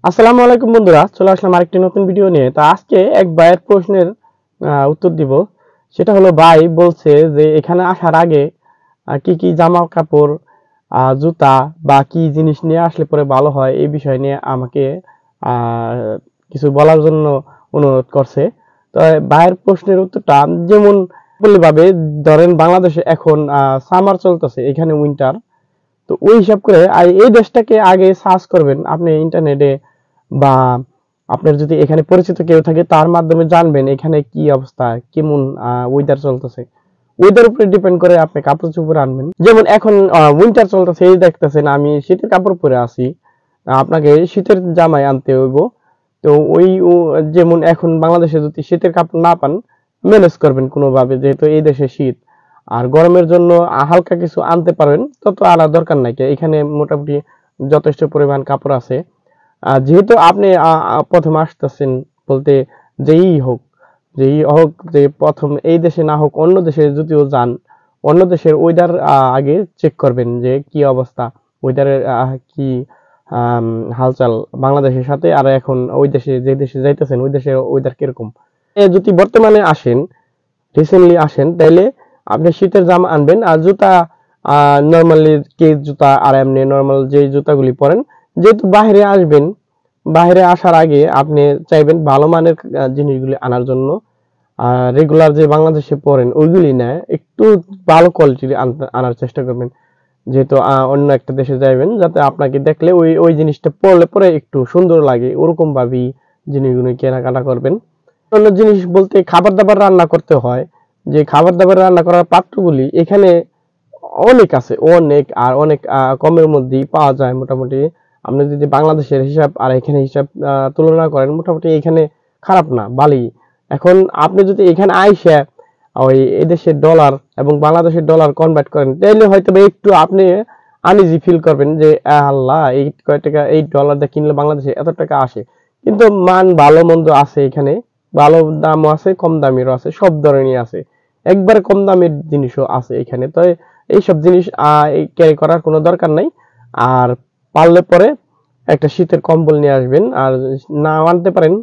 আসসালামু আলাইকুম বন্ধুরা, চলে আসলাম আরেকটি নতুন ভিডিও নিয়ে। তা আজকে এক ভাইয়ের প্রশ্নের উত্তর দিব। সেটা হলো, ভাই বলছে যে এখানে আসার আগে কি কি জামা কাপড়, জুতা বা কি জিনিস নিয়ে আসলে পরে ভালো হয়, এই বিষয় নিয়ে আমাকে কিছু বলার জন্য অনুরোধ করছে। তো ভাইয়ের প্রশ্নের উত্তরটা যেমন ভাবে ধরেন, বাংলাদেশে এখন সামার চলতেছে, এখানে উইন্টার। তো ওই হিসাব করে এই দেশটাকে আগে সার্চ করবেন আপনি ইন্টারনেটে, বা আপনার যদি এখানে পরিচিত কেউ থাকে তার মাধ্যমে জানবেন এখানে কি অবস্থা, কেমন ওয়েদার চলতেছে। ওয়েদার উপরে ডিপেন্ড করে আপনি কাপড় চোপড় আনবেন। যেমন এখন উইন্টার চলতেছে, এই দেখতেছেন আমি শীতের কাপড় পরে আছি, আপনাকে শীতের জামাই আনতে হইব। তো যেমন এখন বাংলাদেশে যদি শীতের কাপড় না পান, ম্যানেজ করবেন কোনোভাবে, যেহেতু এই দেশে শীত। আর গরমের জন্য হালকা কিছু আনতে পারবেন, তত আনার দরকার নাই। এখানে মোটামুটি যথেষ্ট পরিমাণ কাপড় আছে। যেহেতু আপনি প্রথম আসতেছেন, বলতে যেই হোক যে প্রথম এই দেশে না হোক, অন্য দেশে যদিও যান, অন্য দেশের ওয়েদার আগে চেক করবেন যে কি অবস্থা, ওয়েদারের কি হালচাল বাংলাদেশের সাথে, আর এখন ওই দেশে যে দেশে যাইতেছেন ওই দেশের ওয়েদার কিরকম। যদি বর্তমানে আসেন, রিসেন্টলি আসেন, তাইলে আপনি শীতের জামা আনবেন। আর জুতা নর্মালি কে জুতা, আর এমনি নর্মাল যে জুতাগুলি পরেন, যেহেতু বাইরে আসবেন, বাইরে আসার আগে আপনি চাইবেন ভালো মানের জিনিসগুলি আনার জন্য। রেগুলার যে বাংলাদেশে পরেন ওইগুলি না, একটু ভালো কোয়ালিটির আনার চেষ্টা করবেন। যেহেতু অন্য একটা দেশে যাইবেন, যাতে আপনাকে দেখলে ওই ওই জিনিসটা পরলে পরে একটু সুন্দর লাগে, ওরকম ভাবেই জিনিসগুলো কেনাকাটা করবেন। অন্য জিনিস বলতে খাবার দাবার রান্না করতে হয়, যে খাবার দাবার রান্না করার পাত্রগুলি এখানে অনেক আছে, অনেক, আর অনেক কমের মধ্যেই পাওয়া যায় মোটামুটি। আপনি যদি বাংলাদেশের হিসাব আর এখানে হিসাব তুলনা করেন, মোটামুটি এখানে খারাপ না, ভালোই। এখন আপনি যদি এখানে আইসা ওই এদেশের ডলার এবং বাংলাদেশের ডলার কনভার্ট করেন, তাহলে হয়তো বা একটু আপনি আনইজি ফিল করবেন যে আল্লাহ, এই কয় টাকা, এই ডলার দিয়ে কিনলে বাংলাদেশে এত টাকা আসে। কিন্তু মান ভালো মন্দ আছে এখানে, ভালো দামও আছে, কম দামেরও আছে, সব ধরনেরই আছে। একবারে কম দামের জিনিসও আছে এখানে। তো এইসব জিনিস ক্যারি করার কোনো দরকার নাই। আর পারলে পরে একটা শীতের কম্বল নিয়ে আসবেন। আর না আনতে পারেন,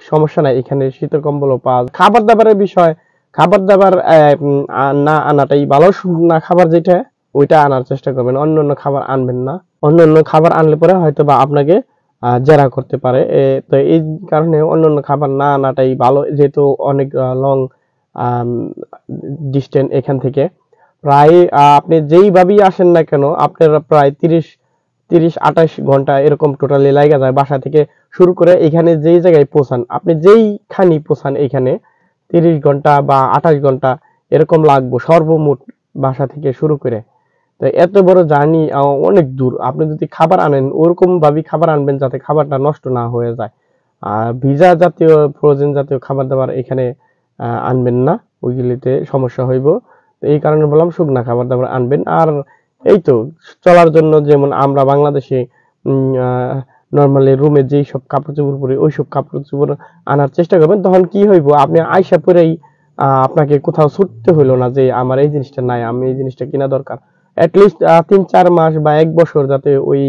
সমস্যা নাই, এখানে শীতের কম্বলও পাওয়া যায়। খাবার দাবারের বিষয়, খাবার দাবার না আনাটাই ভালো। শুকনা খাবার যেটা, ওইটা আনার চেষ্টা করবেন, অন্য অন্য খাবার আনবেন না। অন্য অন্য খাবার আনলে পরে হয়তো বা আপনাকে জেরা করতে পারে। তো এই কারণে অন্য অন্য খাবার না আনাটাই ভালো, যেহেতু অনেক লং ডিস্টেন্স এখান থেকে। প্রায় আপনি যেইভাবেই আসেন না কেন, আপনার প্রায় 30-28 ঘন্টা এরকম টোটালি লাগা যায় বাসা থেকে শুরু করে এখানে যেই জায়গায় পৌঁছান। আপনি যেইখানি পৌঁছান এখানে 30 ঘন্টা বা 28 ঘন্টা এরকম লাগবে সর্বমোট, বাসা থেকে শুরু করে। তো এত বড় জার্নি অনেক দূর। আপনি যদি খাবার আনেন, ওরকম ভাবেই খাবার আনবেন যাতে খাবারটা নষ্ট না হয়ে যায়। আর ভিজা জাতীয়, ফ্রোজেন জাতীয় খাবার দাবার এখানে আনবেন না, ওইগুলিতে সমস্যা হইব। তো এই কারণে বললাম শুকনা খাবার দাবার আনবেন। আর এই তো চলার জন্য, যেমন আমরা বাংলাদেশে নর্মালি রুমে যেই সব কাপড় চোপড় পরি, ওই সব কাপড় চোপড় আনার চেষ্টা করবেন। তখন কি হইব, আপনি আইসা পরেই আপনাকে কোথাও ছুটতে হইলো না যে আমার এই জিনিসটা নাই, আমি এই জিনিসটা কিনা দরকার। অ্যাটলিস্ট 3-4 মাস বা 1 বছর যাতে ওই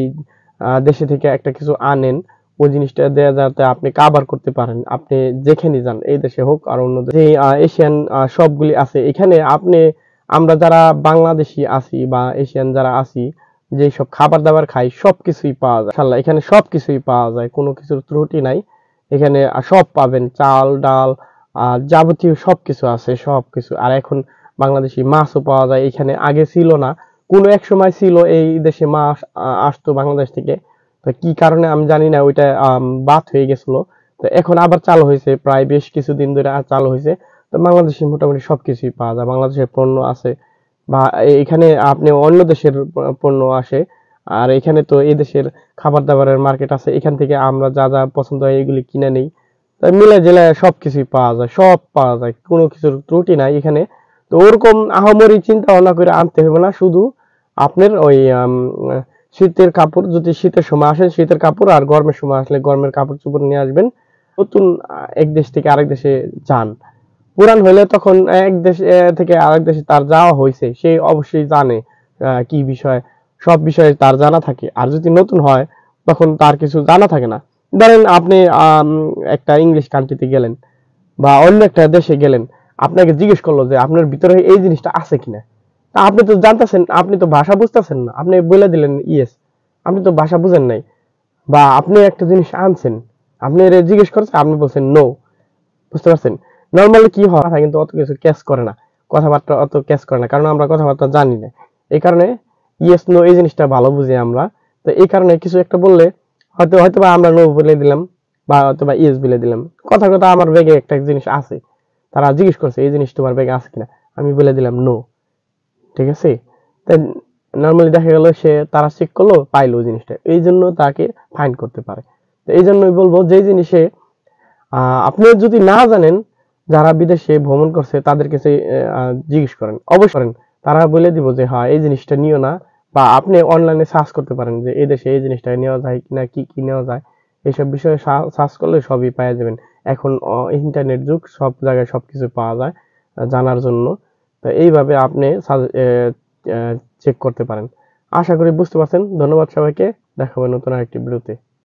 দেশে থেকে একটা কিছু আনেন, ওই জিনিসটা দেয়া যাতে আপনি কাভার করতে পারেন, আপনি যেখানে যান, এই দেশে হোক আর অন্য দেশে। যে এশিয়ান সবগুলি আছে এখানে, আপনি আমরা যারা বাংলাদেশি আছি বা এশিয়ান যারা আছি, যে সব খাবার দাবার খাই, সবকিছুই পাওয়া যায় ইনশাআল্লাহ। এখানে সবকিছুই পাওয়া যায়, কোনো কিছুর ত্রুটি নাই। এখানে সব পাবেন, চাল ডাল যাবতীয় সবকিছু আছে, সবকিছু। আর এখন বাংলাদেশি মাছও পাওয়া যায় এখানে, আগে ছিল না। কোনো এক সময় ছিল এই দেশে মাছ আসতো বাংলাদেশ থেকে, তো কি কারণে আমি জানি না, ওইটা বাদ হয়ে গেছিল। তো এখন আবার চালু হয়েছে, প্রায় বেশ কিছুদিন ধরে চালু হয়েছে। তো বাংলাদেশে মোটামুটি সবকিছুই পাওয়া যায়, বাংলাদেশের পণ্য আছে। বা এখানে আপনি অন্য দেশের পণ্য আসে। আর এখানে তো এই দেশের খাবার দাবারের মার্কেট আছে, এখান থেকে আমরা যা যা পছন্দ হয় এগুলি কিনে নেই। তাই মিলে জেলায় সবকিছুই পাওয়া যায়, সব পাওয়া যায়, কোনো কিছুর ত্রুটি নাই এখানে। তো ওরকম আহামরি চিন্তা ভাবনা করে আনতে হবে না। শুধু আপনার ওই শীতের কাপড়, যদি শীতের সময় আসেন শীতের কাপড়, আর গরমের সময় আসলে গরমের কাপড় চোপড় নিয়ে আসবেন। নতুন এক দেশ থেকে আরেক দেশে যান, পুরান হইলে তখন এক দেশ থেকে আরেক দেশে তার যাওয়া হয়েছে, সে অবশ্যই জানে কি বিষয়, সব বিষয়ে তার জানা থাকে। আর যদি নতুন হয়, তখন তার কিছু জানা থাকে না। ধরেন আপনি একটা ইংলিশ কান্ট্রিতে গেলেন বা অন্য একটা দেশে গেলেন, আপনাকে জিজ্ঞেস করলো যে আপনার ভিতরে এই জিনিসটা আছে কিনা, তা আপনি তো জানতেছেন, আপনি তো ভাষা বুঝতেছেন না, আপনি বলে দিলেন ইয়েস, আপনি তো ভাষা বুঝেন নাই। বা আপনি একটা জিনিস আনছেন, আপনি এর জিজ্ঞেস করছেন, আপনি বলছেন নো। বুঝতে পারছেন? নরমালি কি হয়, কথা কিন্তু অত কিছু ক্যাচ করে না, কথাবার্তা অত ক্যাচ করে না, কারণ আমরা কথাবার্তা জানি না। এই কারণে ইয়েস নো এই জিনিসটা ভালো বুঝি আমরা। তো এই কারণে কিছু একটা বললে হয়তো বা আমরা নো বলে দিলাম বা হয়তো বা ইয়েস বলে দিলাম। কথা কথা আমার ব্যাগে একটা জিনিস আছে, তারা জিজ্ঞেস করছে এই জিনিস তোমার ব্যাগে আছে কিনা, আমি বলে দিলাম নো। ঠিক আছে? তাই নরমালি দেখা গেল সে তারা চেক করলো, পাইলো ওই জিনিসটা, এই জন্য তাকে ফাইন করতে পারে। তো এই জন্যই বলবো যে জিনিসে আপনি যদি না জানেন, যারা বিদেশে ভ্রমণ করছে তাদের কাছে জিজ্ঞেস করেন, অবশ্যই করেন। তারা বলে দিব যে হ্যাঁ এই জিনিসটা নিও না, বা আপনি অনলাইনে সার্চ করতে পারেন যে এই দেশে এই জিনিসটা নেওয়া যায় কিনা, কি কি নেওয়া যায়। এইসব বিষয়ে সার্চ করলে সবই পেয়ে যাবেন। এখন ইন্টারনেট যুগ, সব জায়গায় সবকিছু পাওয়া যায় জানার জন্য। তো এইভাবে আপনি চেক করতে পারেন। আশা করি বুঝতে পারছেন। ধন্যবাদ সবাইকে। দেখা হবে নতুন আরেকটি ভিডিওতে।